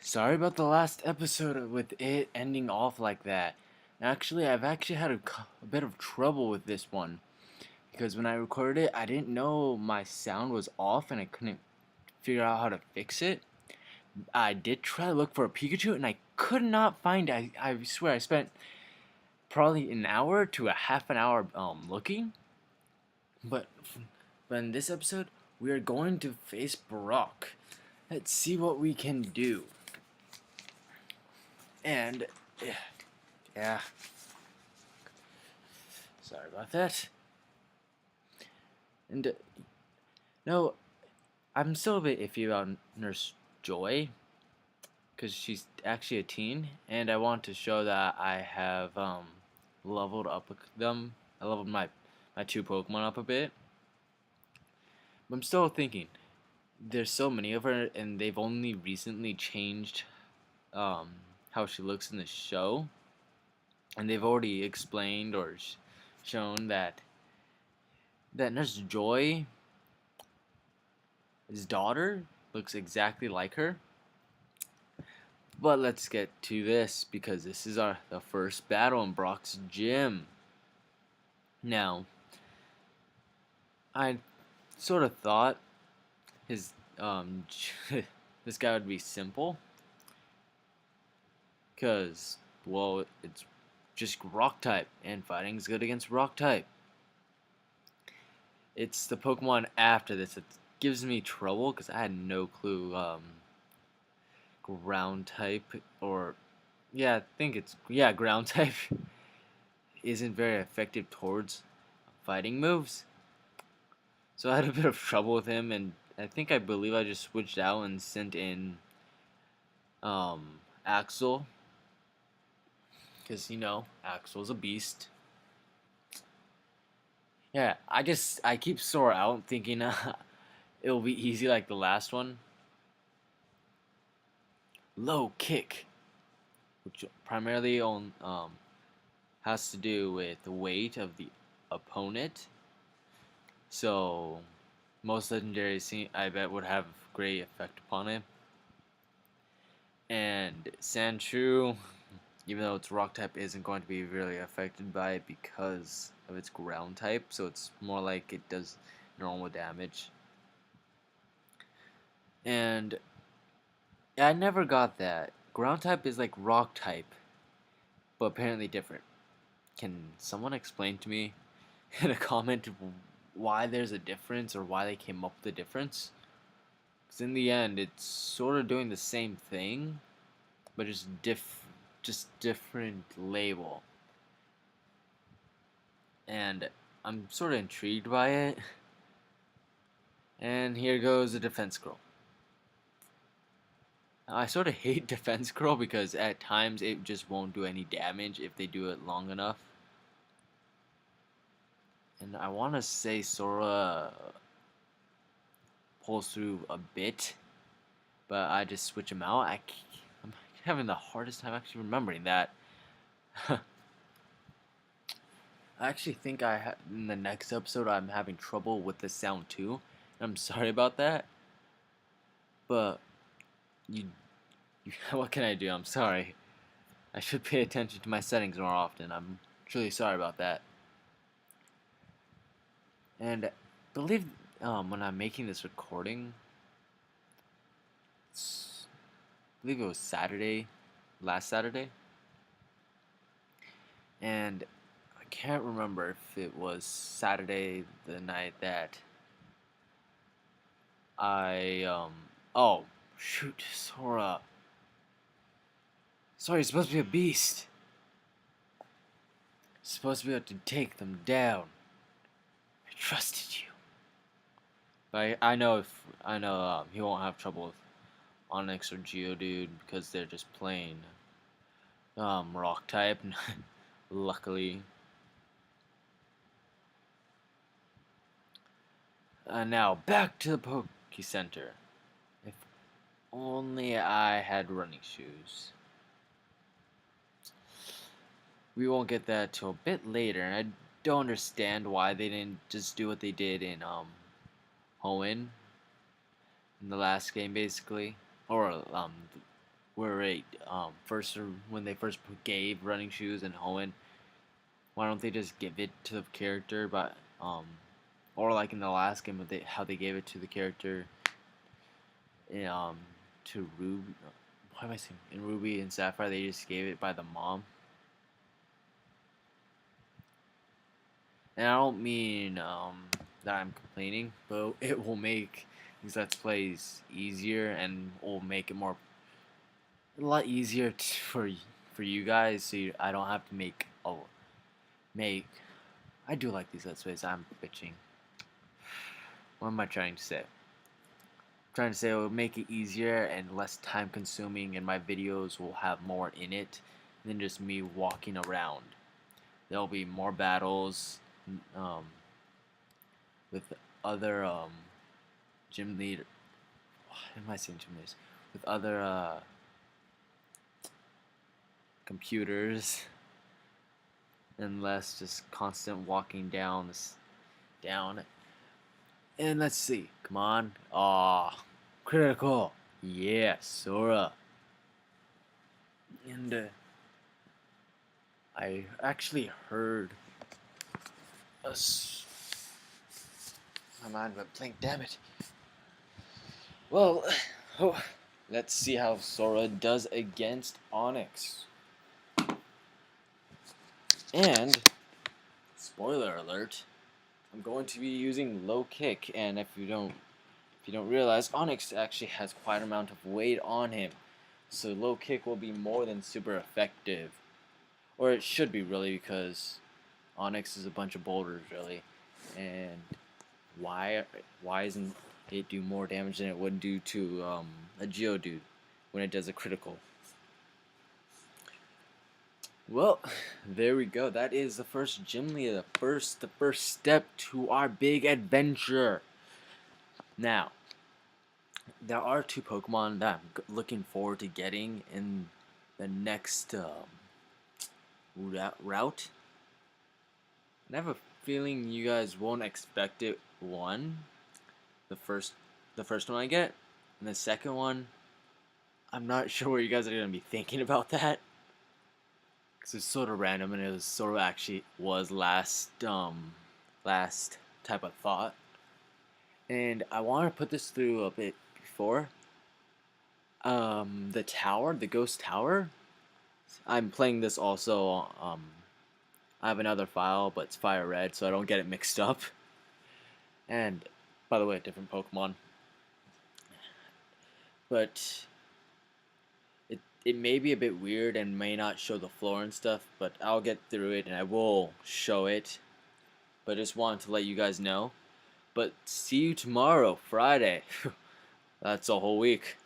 Sorry about the last episode with it ending off like that. I've actually had a bit of trouble with this one because when I recorded it, I didn't know my sound was off and I couldn't figure out how to fix it. I did try to look for a Pikachu and I could not find it. I swear I spent probably an hour to a half an hour looking. But but in this episode, we are going to face Brock. Let's see what we can do. And yeah, sorry about that. And no, I'm still a bit iffy about Nurse Joy because she's actually a teen, and I want to show that I have leveled up them. I leveled my two Pokemon up a bit. But I'm still thinking. There's so many of her, and they've only recently changed um, how she looks in the show, and they've already explained or shown that Nurse Joy, his daughter, looks exactly like her. But let's get to this because this is the first battle in Brock's gym. Now, I sort of thought his this guy would be simple because well, it's just rock type and fighting's good against rock type. It's the Pokemon after this that gives me trouble because I had no clue ground type or yeah, I think it's ground type isn't very effective towards fighting moves. So I had a bit of trouble with him, and I believe I just switched out and sent in Axel, because Axel's a beast. Yeah, I keep Sora out thinking it'll be easy like the last one. Low kick, which primarily on has to do with the weight of the opponent. So most legendaries, I bet, would have great effect upon it. And Sandshrew, even though its rock type, isn't going to be really affected by it because of its ground type, so it's more like it does normal damage. And I never got that. Ground type is like rock type, but apparently different. Can someone explain to me in a comment why there's a difference or why they came up with the difference? Because in the end, it's sort of doing the same thing, but just different label. And I'm sort of intrigued by it. And here goes the defense scroll. I sort of hate defense scroll because at times it just won't do any damage if they do it long enough. And I want to say Sora pulls through a bit, but I just switch him out. I'm having the hardest time actually remembering that. I actually think in the next episode I'm having trouble with the sound too. I'm sorry about that, but you what can I do? I'm sorry. I should pay attention to my settings more often. I'm truly sorry about that. And I believe when I'm making this recording, I believe it was last Saturday, and I can't remember if it was Saturday the night that oh shoot, Sora. Sorry, you're supposed to be a beast. You're supposed to be able to take them down. I trusted you. But I know he won't have trouble with Onyx or Geodude because they're just plain rock type. Luckily. Now back to the Poke Center. If only I had running shoes. We won't get that till a bit later, and I don't understand why they didn't just do what they did in Hoenn in the last game, basically, or where it first when they first gave running shoes and Hoenn, why don't they just give it to the character? But or like in the last game, how they gave it to the character, um, to Ruby. What am I saying? In Ruby and Sapphire, they just gave it by the mom. And I don't mean that I'm complaining, but it will make these Let's Plays easier and will make it a lot easier for you guys, so I don't have to make. I do like these Let's Plays. I'm bitching. What am I trying to say? I'm trying to say it will make it easier and less time consuming, and my videos will have more in it than just me walking around. There'll be more battles um, with other gym leader. What am I saying gym leaders? With other computers, and less just constant walking down. And let's see. Come on. Ah, critical. Yeah, Sora. And I actually heard us. My mind went blank. Damn it. Well, oh, let's see how Sora does against Onyx. And spoiler alert, I'm going to be using low kick, and if you don't realize, Onyx actually has quite an amount of weight on him, so low kick will be more than super effective, or it should be really, because Onyx is a bunch of boulders really, and why isn't it do more damage than it would do to a Geodude when it does a critical? Well, there we go. That is the first gym leader, the first step to our big adventure. Now, there are two Pokemon that I'm looking forward to getting in the next route. And I have a feeling you guys won't expect it. The first one I get, and the second one, I'm not sure what you guys are gonna be thinking about that. Because it's sort of random, and it was sort of actually was last type of thought, and I want to put this through a bit before. The tower, the ghost tower. I'm playing this also. I have another file, but it's Fire Red, so I don't get it mixed up. And by the way, different Pokemon. But it may be a bit weird and may not show the floor and stuff, but I'll get through it and I will show it. But I just wanted to let you guys know. But see you tomorrow, Friday. That's a whole week.